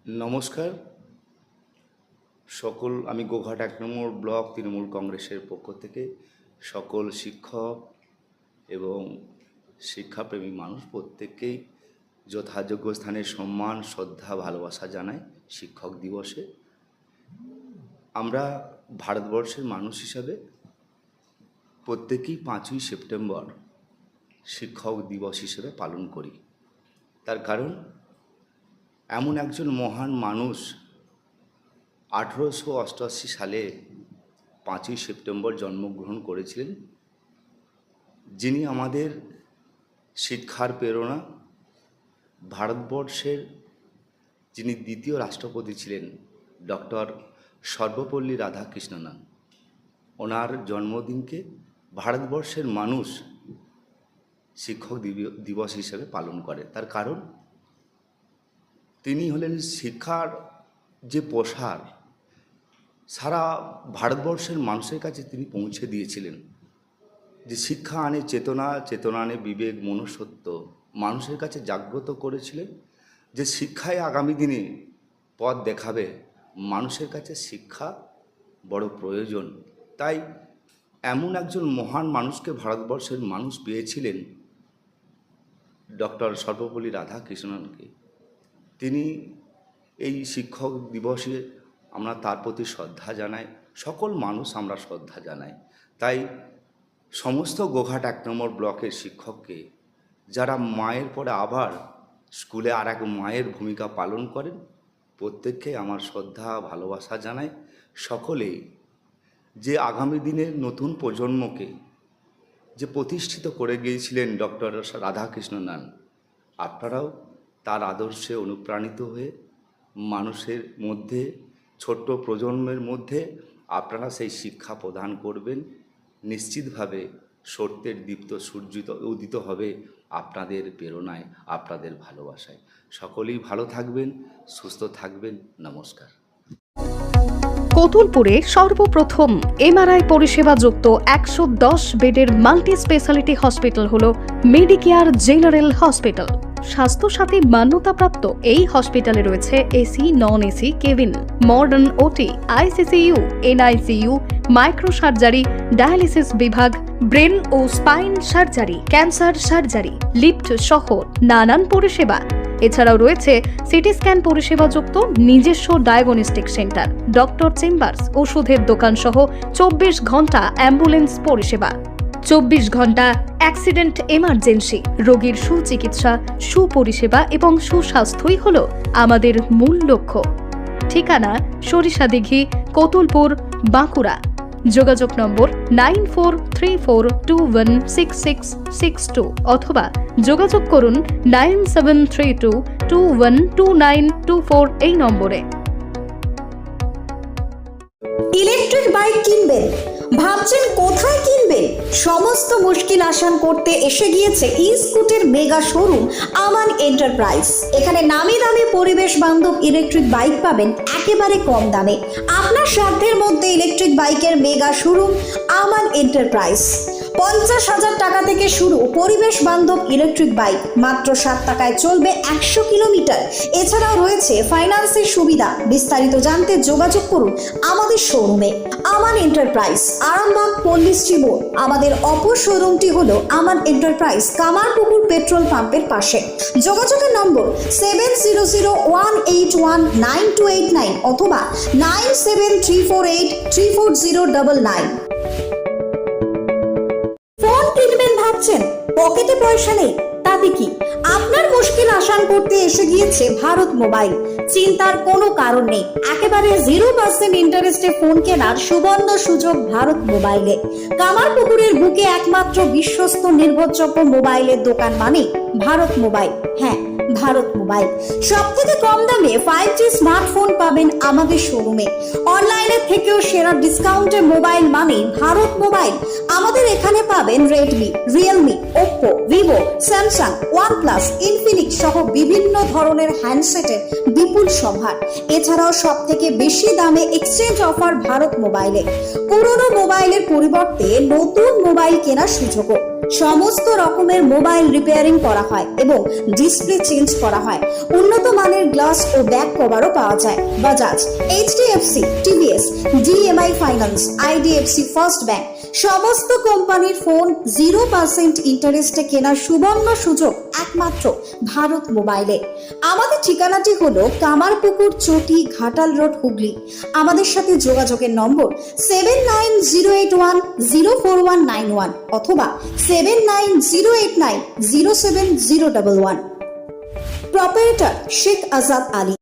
নমস্কার সকল। আমি গোঘাট ১ নম্বর ব্লক তৃণমূল কংগ্রেসের পক্ষ থেকে সকল শিক্ষক এবং শিক্ষাপ্রেমী মানুষ প্রত্যেককেই যথাযোগ্য স্থানে সম্মান, শ্রদ্ধা, ভালোবাসা জানাই শিক্ষক দিবসে। আমরা ভারতবর্ষের মানুষ হিসাবে প্রত্যেকেই ৫ই সেপ্টেম্বর শিক্ষক দিবস হিসেবে পালন করি। তার কারণ এমন একজন মহান মানুষ ১৮৮৮ সালে ৫ই সেপ্টেম্বর জন্মগ্রহণ করেছিলেন, যিনি আমাদের শিক্ষার প্রেরণা। ভারতবর্ষের যিনি দ্বিতীয় রাষ্ট্রপতি ছিলেন ডক্টর সর্বপল্লী রাধাকৃষ্ণন, ওনার জন্মদিনকে ভারতবর্ষের মানুষ শিক্ষক দিবস হিসেবে পালন করে। তার কারণ তিনি হলেন শিক্ষার যে প্রসার সারা ভারতবর্ষের মানুষের কাছে তিনি পৌঁছে দিয়েছিলেন। যে শিক্ষা আনে চেতনা, চেতনা আনে বিবেক, মনুষ্যত্ব, মানুষের কাছে জাগ্রত করেছিলেন। যে শিক্ষায় আগামী দিনে পথ দেখাবে, মানুষের কাছে শিক্ষা বড় প্রয়োজন। তাই এমন একজন মহান মানুষকে ভারতবর্ষের মানুষ পেয়েছিলেন, ডক্টর সর্বপল্লী রাধাকৃষ্ণনকে। তিনি এই শিক্ষক দিবসে আমরা তার প্রতি শ্রদ্ধা জানাই, সকল মানুষ আমরা শ্রদ্ধা জানাই। তাই সমস্ত গোঘাট ১ নম্বর ব্লকের শিক্ষককে, যারা মায়ের পরে আবার স্কুলে আর এক মায়ের ভূমিকা পালন করেন, প্রত্যেককে আমার শ্রদ্ধা ভালোবাসা জানাই। সকলেই যে আগামী দিনের নতুন প্রজন্মকে যে প্রতিষ্ঠিত করে গিয়েছিলেন ডক্টর রাধাকৃষ্ণন, আপনারাও তার আদর্শে অনুপ্রাণিত হয়ে মানুষের মধ্যে, ছোট্ট প্রজন্মের মধ্যে আপনারা সেই শিক্ষা প্রদান করবেন। নিশ্চিতভাবে সত্যের দীপ্ত সূর্য উদিত হবে আপনাদের প্রেরণায়, আপনাদের ভালোবাসায়। সকলেই ভালো থাকবেন, সুস্থ থাকবেন। নমস্কার। কতুলপুরে সর্বপ্রথম এমআরআই পরিষেবা যুক্ত ১১০ বেডের মাল্টি স্পেশালিটি হসপিটাল হল মেডিকেয়ার জেনারেল হসপিটাল। স্বাস্থ্যসাথী মান্যতাপ্রাপ্ত এই হসপিটালে রয়েছে AC, non AC cabin, modern OT, ICCU, NICU, micro surgery, dialysis বিভাগ, ব্রেন ও spine surgery, cancer surgery, lift সহ নানান পরিষেবা। এছাড়াও রয়েছে সিটি স্ক্যান পরিষেবা যুক্ত নিজস্ব ডায়াগনস্টিক সেন্টার, ডক্টর চেম্বার্স, ওষুধের দোকান সহ ২৪ ঘন্টা অ্যাম্বুলেন্স পরিষেবা, ২৪ ঘন্টা অ্যাক্সিডেন্ট এমার্জেন্সি। রোগীর সুচিকিৎসা, সুপরিষেবা এবং সুস্বাস্থ্যই হল আমাদের মূল লক্ষ্য। ঠিকানা সরিষাদিঘি, কতুলপুর, বাঁকুড়া। যোগাযোগ নম্বর 9434216662 অথবা যোগাযোগ করুন 9732212924 এই নম্বরে। ইলেকট্রিক বাইক কিনবেন, ভাবছেন কোথায় কিনবেন? সমস্ত মুশকিল আসান করতে এসে গিয়েছে ই-স্কুটির মেগা শোরুম আমান এন্টারপ্রাইজ। এখানে নামি দামি পরিবেশ বান্ধব ইলেকট্রিক বাইক পাবেন একেবারে কম দামে। আপনার সাধ্যের মধ্যে ইলেকট্রিক বাইকের মেগা শোরুম আমান এন্টারপ্রাইজ। ৫০,০০০ টাকা থেকে শুরু পরিবেশ বান্ধব ইলেকট্রিক বাইক, মাত্র ৭ টাকায় চলবে ১০০ কিলোমিটার। এছাড়াও রয়েছে ফাইন্যান্সের সুবিধা। বিস্তারিত জানতে যোগাযোগ করুন আমাদের শোরুমে। আমান এন্টারপ্রাইজ, আরামবাগ, পল্লীশ্রী মোড়। আমাদের অপর শোরুমটি হলো আমান এন্টারপ্রাইজ, কামারপুকুর পেট্রোল পাম্পের পাশে। যোগাযোগের নম্বর 7001819289 অথবা 9734834099। ফোন কিনবেন ভাবছেন, পকেটে পয়সা নেই? তাতে কি, আপনার মুশকিল আসান করতে এসে গিয়েছে ভারত মোবাইল। চিন্তার কোনো কারণ নেই, একেবারে 0% ইন্টারেস্টে ফোন কেনার সুবর্ণ সুযোগ ভারত মোবাইলে। কামারপুকুরের বুকে একমাত্র বিশ্বস্ত নির্ভরযোগ্য মোবাইলের দোকান মানে ভারত মোবাইল। হ্যাঁ, ভারত মোবাইল। সবথেকে কম দামে 5G স্মার্টফোন পাবেন আমাদের শোরুমে। অনলাইনের থেকেও সেরা ডিসকাউন্টে মোবাইল মানে ভারত মোবাইল। আমাদের এখানে পাবেন Redmi, Realme, Oppo, Vivo, Samsung, OnePlus, Infinix সহ বিভিন্ন ধরনের হ্যান্ডসেটের বিপুল সম্ভার। এছাড়াও সব থেকে বেশি দামে এক্সচেঞ্জ অফার ভারত মোবাইলে। পুরনো মোবাইলের পরিবর্তে নতুন মোবাইল কেনার সুযোগও। সমস্ত রকমের মোবাইল রিপেয়ারিং করা হয় এবং ডিসপ্লে চেঞ্জ করা হয়। উন্নত মানের গ্লাস ও ব্যাক কভারও পাওয়া যায়। Bajaj, HDFC, TVS, DMI finance, IDFC first bank সমস্ত কোম্পানির ফোন 0% ইন্টারেস্টে কেনার সুবর্ণ সুযোগ একমাত্র ভারত মোবাইলে। আমাদের ঠিকানাটি হলো কামারপুকুর চটি, ঘাটাল রোড, হুগলি। আমাদের সাথে যোগাযোগের নম্বর 7908104191 অথবা 7908907011। প্রোপাইটার শেখ আজাদ আলী।